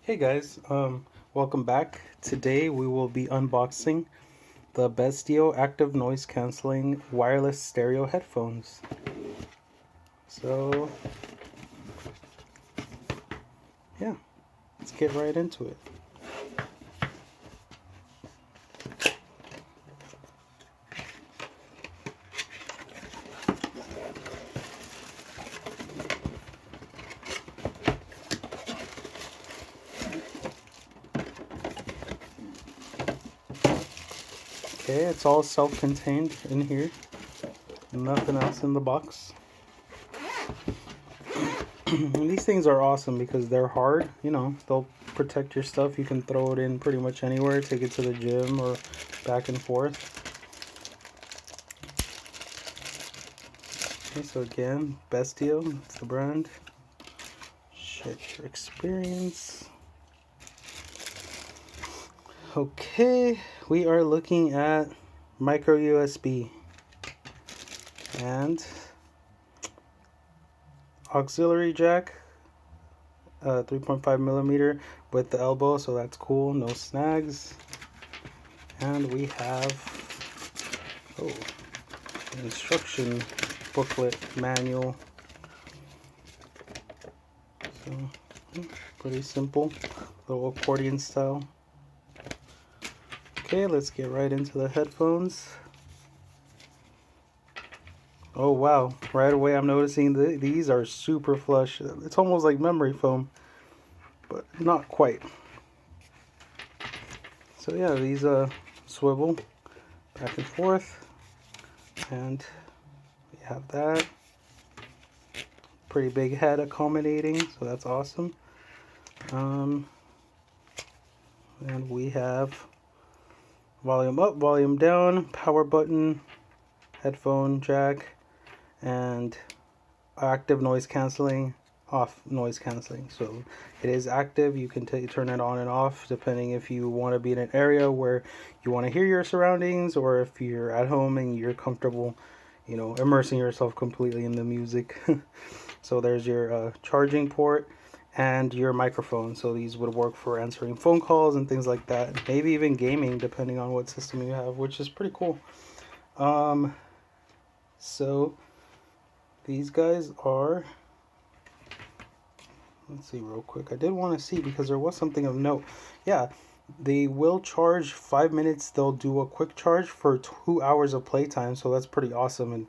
Hey guys, welcome back. Today we will be unboxing the Besdio active noise cancelling wireless stereo headphones. So yeah, let's get right into it. Okay, it's all self-contained in here. Nothing else in the box. These things are awesome because they're hard, they'll protect your stuff. You can throw it in pretty much anywhere, take it to the gym or back and forth. Okay, so again, Besdio, that's the brand. Check your experience. Okay, we are looking at micro USB and auxiliary jack, 3.5 millimeter with the elbow, so that's cool, no snags. And we have an instruction booklet manual. So pretty simple, little accordion style. Okay, let's get right into the headphones. Oh wow, right away I'm noticing these are super flush. It's almost like memory foam, but not quite. So yeah, these swivel back and forth, and we have that. Pretty big head accommodating, so that's awesome. And we have volume up, volume down, power button, headphone jack, and active noise cancelling, off noise cancelling. So it is active. You can turn it on and off depending if you want to be in an area where you want to hear your surroundings, or if you're at home and you're comfortable, immersing yourself completely in the music. So there's your charging port and your microphone. So these would work for answering phone calls and things like that. Maybe even gaming, depending on what system you have, which is pretty cool. So these guys are, let's see real quick. I did want to see because there was something of note. Yeah, they will charge 5 minutes. They'll do a quick charge for 2 hours of playtime. So that's pretty awesome. And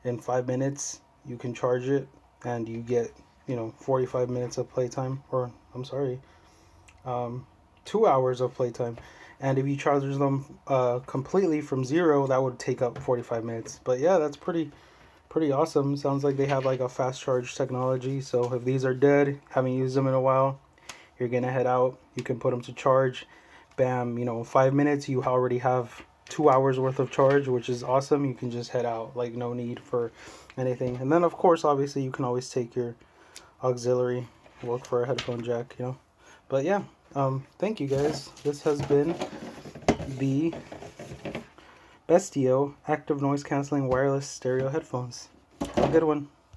in 5 minutes, you can charge it and you get, 45 minutes of playtime, or I'm sorry, 2 hours of playtime. And if you charge them completely from zero, that would take up 45 minutes. But yeah, that's pretty awesome. Sounds like they have like a fast charge technology. So if these are dead, haven't used them in a while, you're gonna head out, you can put them to charge, bam, 5 minutes, you already have 2 hours worth of charge, which is awesome. You can just head out, like no need for anything. And then of course, obviously, you can always take your auxiliary, work for a headphone jack, But yeah, thank you guys. This has been the Besdio active noise cancelling wireless stereo headphones. Have a good one.